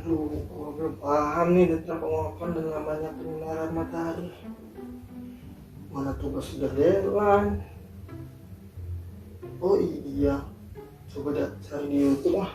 Aduh, gua belum paham nih tentang penguapan dan lamanya penyinaran matahari. Mana tugas sudah deadline. Oh iya, coba deh cari di YouTube ah.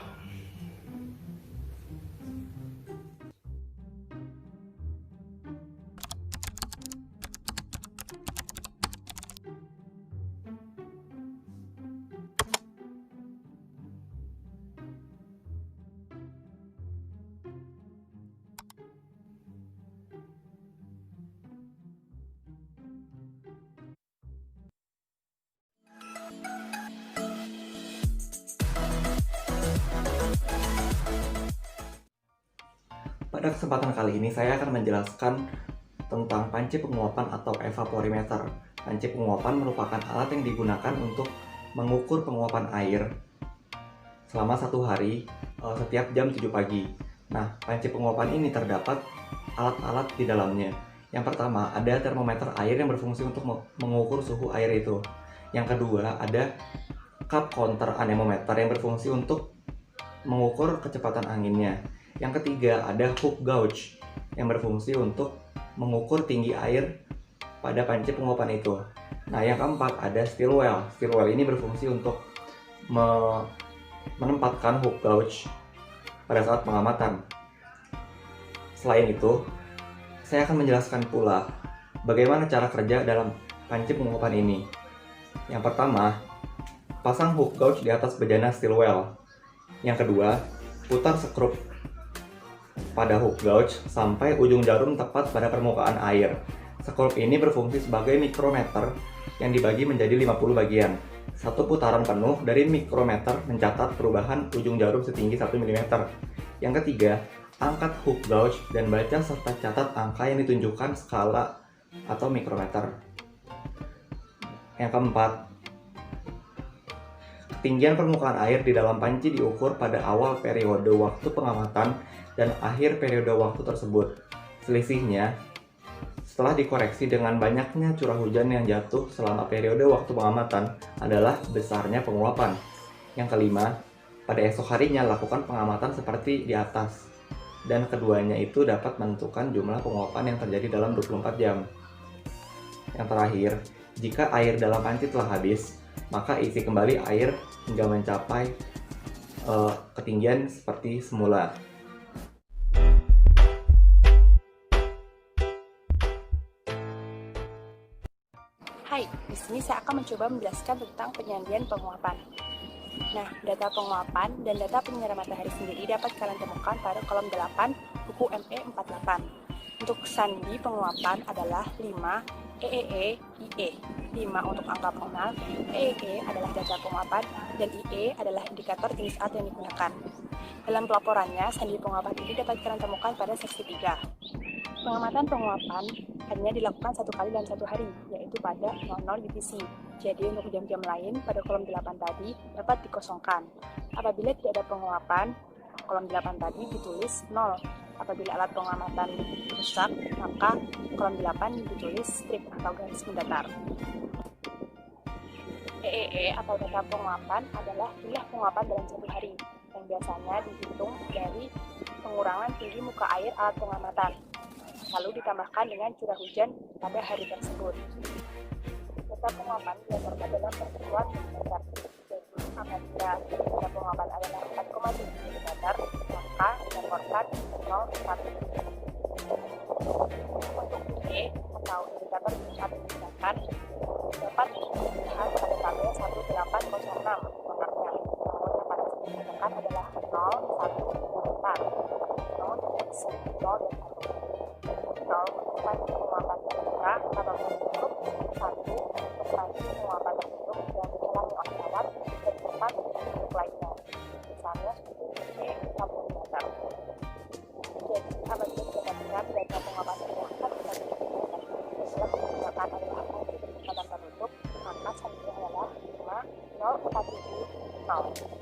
Pada kesempatan kali ini saya akan menjelaskan tentang panci penguapan atau evaporimeter. Panci penguapan merupakan alat yang digunakan untuk mengukur penguapan air selama satu hari setiap jam 7 pagi. Nah, panci penguapan ini terdapat alat-alat di dalamnya. Yang pertama, ada termometer air yang berfungsi untuk mengukur suhu air itu. Yang kedua, ada cup counter anemometer yang berfungsi untuk mengukur kecepatan anginnya. Yang ketiga, ada hook gauge yang berfungsi untuk mengukur tinggi air pada panci penguapan itu. Nah, yang keempat ada steel well. Steel well ini berfungsi untuk menempatkan hook gauge pada saat pengamatan. Selain itu, saya akan menjelaskan pula bagaimana cara kerja dalam panci penguapan ini. Yang pertama, pasang hook gauge di atas bejana steel well. Yang kedua, putar skrup pada hook gauge sampai ujung jarum tepat pada permukaan air. Skrup ini berfungsi sebagai mikrometer yang dibagi menjadi 50 bagian. Satu putaran penuh dari mikrometer mencatat perubahan ujung jarum setinggi 1 mm. Yang ketiga, angkat hook gauge dan baca serta catat angka yang ditunjukkan skala atau mikrometer. Yang keempat, ketinggian permukaan air di dalam panci diukur pada awal periode waktu pengamatan dan akhir periode waktu tersebut. Selisihnya, setelah dikoreksi dengan banyaknya curah hujan yang jatuh selama periode waktu pengamatan, adalah besarnya penguapan. Yang kelima, pada esok harinya lakukan pengamatan seperti di atas. Dan keduanya itu dapat menentukan jumlah penguapan yang terjadi dalam 24 jam. Yang terakhir, jika air dalam panci telah habis, maka isi kembali air hingga mencapai ketinggian seperti semula. Hai, di sini saya akan mencoba menjelaskan tentang penyandian penguapan. Nah, data penguapan dan data penyinaran matahari sendiri dapat kalian temukan pada kolom 8 buku ME48. Untuk sandi penguapan adalah 5 EEE IE. 5 untuk angka pengenal, EEE adalah data penguapan, dan IE adalah indikator jenis alat yang digunakan. Dalam pelaporannya, sandi penguapan ini dapat kalian temukan pada seksi 3. Pengamatan penguapan hanya dilakukan satu kali dalam satu hari, yaitu pada 00 UTC. Jadi untuk jam-jam lain pada kolom 8 tadi dapat dikosongkan. Apabila tidak ada penguapan, kolom 8 tadi ditulis 0. Apabila alat pengamatan rusak, maka kolom 8 ditulis strip atau garis mendatar. EEE atau data penguapan adalah jumlah penguapan dalam satu hari, yang biasanya dihitung dari pengurangan tinggi muka air alat pengamatan, lalu ditambahkan dengan curah hujan pada hari tersebut. Data penguapan dilaporkan dalam persatuan milimeter. Jadi, apabila data penguapan adalah 4,7 mm, maka dilaporkan 0,1. Untuk IE atau indikator jenis alat yang digunakan dapat dilihat pada tabel 1806 nomornya. Namun yang pada sini digunakan adalah 0, 1, dan 4. Namun tidak bisa 0 dan 1. 0 untuk panci penguapan terbuka atau tertutup, 1 untuk panci penguapan tertutup yang dihalangi oleh alat, dan 4 untuk lainnya, misalnya IE 40 meter. Jadi, apabila didapatkan data penguapan terbuka dengan yang digunakan adalah panci penguapan tertutup, maka sandinya adalah 5, 0, 4, 0.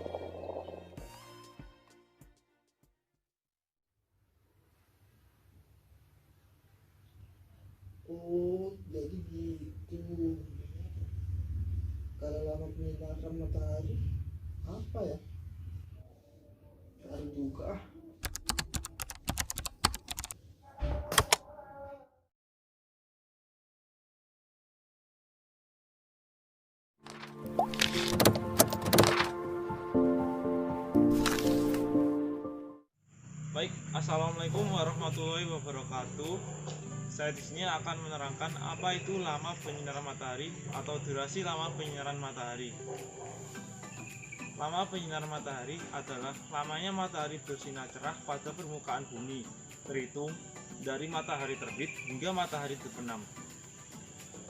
Oh, jadi gitu. Kalau lama penyinaran matahari, apa ya? Cari juga ah. Baik, assalamualaikum warahmatullahi wabarakatuh. Saya di sini akan menerangkan apa itu lama penyinaran matahari atau durasi lama penyinaran matahari. Lama penyinaran matahari adalah lamanya matahari bersinar cerah pada permukaan bumi, terhitung dari matahari terbit hingga matahari terbenam.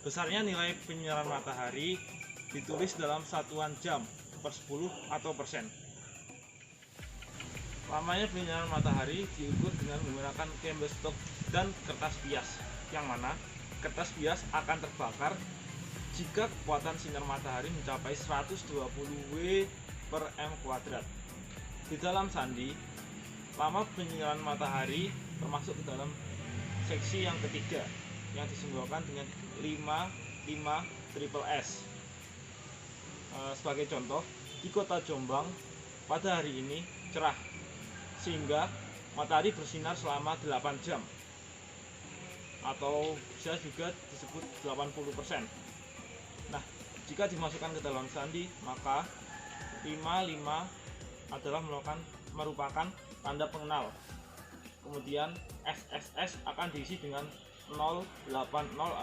Besarnya nilai penyinaran matahari ditulis dalam satuan jam per 10 atau persen. Lamanya penyinaran matahari diukur dengan menggunakan candlestick dan kertas bias, yang mana kertas bias akan terbakar jika kekuatan sinar matahari mencapai 120 W per M kuadrat. Di dalam sandi, lama penyinaran matahari termasuk ke dalam seksi yang ketiga, yang disimbolkan dengan 55 triple S. Sebagai contoh, di kota Jombang pada hari ini cerah, sehingga matahari bersinar selama 8 jam atau bisa juga disebut 80%. Nah, jika dimasukkan ke dalam sandi, maka 55 adalah merupakan tanda pengenal. Kemudian SSS akan diisi dengan 080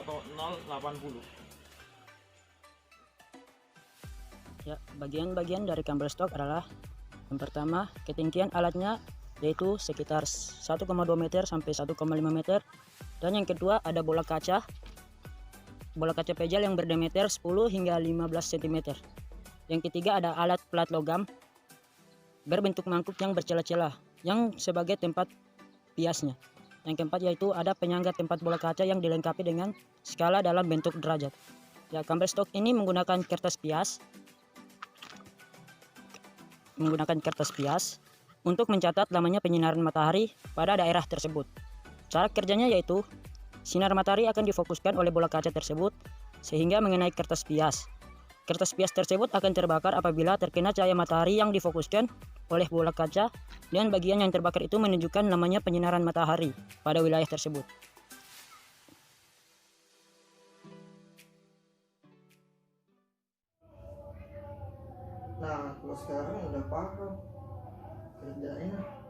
atau 080. Ya, bagian-bagian dari candlestick adalah yang pertama, ketinggian alatnya yaitu sekitar 1,2 meter sampai 1,5 meter. Dan yang kedua ada bola kaca pejal yang berdiameter 10 hingga 15 cm. Yang ketiga ada alat plat logam berbentuk mangkuk yang bercelah-celah yang sebagai tempat biasnya. Yang keempat yaitu ada penyangga tempat bola kaca yang dilengkapi dengan skala dalam bentuk derajat. Ya, candlestick ini menggunakan kertas bias untuk mencatat lamanya penyinaran matahari pada daerah tersebut. Cara kerjanya yaitu sinar matahari akan difokuskan oleh bola kaca tersebut sehingga mengenai kertas bias. Kertas bias tersebut akan terbakar apabila terkena cahaya matahari yang difokuskan oleh bola kaca, dan bagian yang terbakar itu menunjukkan lamanya penyinaran matahari pada wilayah tersebut. Nah, kalau sekarang udah paham kerjanya.